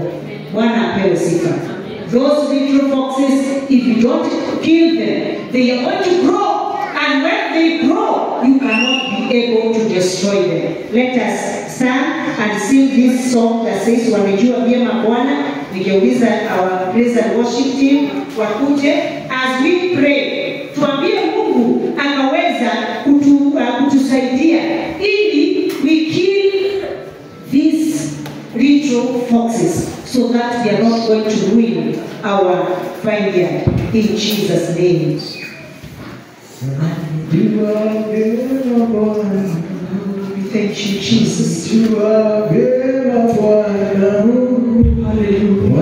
Bwana apewe sifa. Those little foxes, if you don't kill them, they are going to grow. And when they grow, you cannot be able to destroy them. Let us stand and sing this song that says, wanijua vyema Bwana. Nikiuliza our praise and worship team wakuje as we pray. Tuambie Mungu akaweza kutusaidia ili we kill these little foxes so that they are not going to ruin our vineyard. In Jesus' name. Thank you, Jesus. Hallelujah.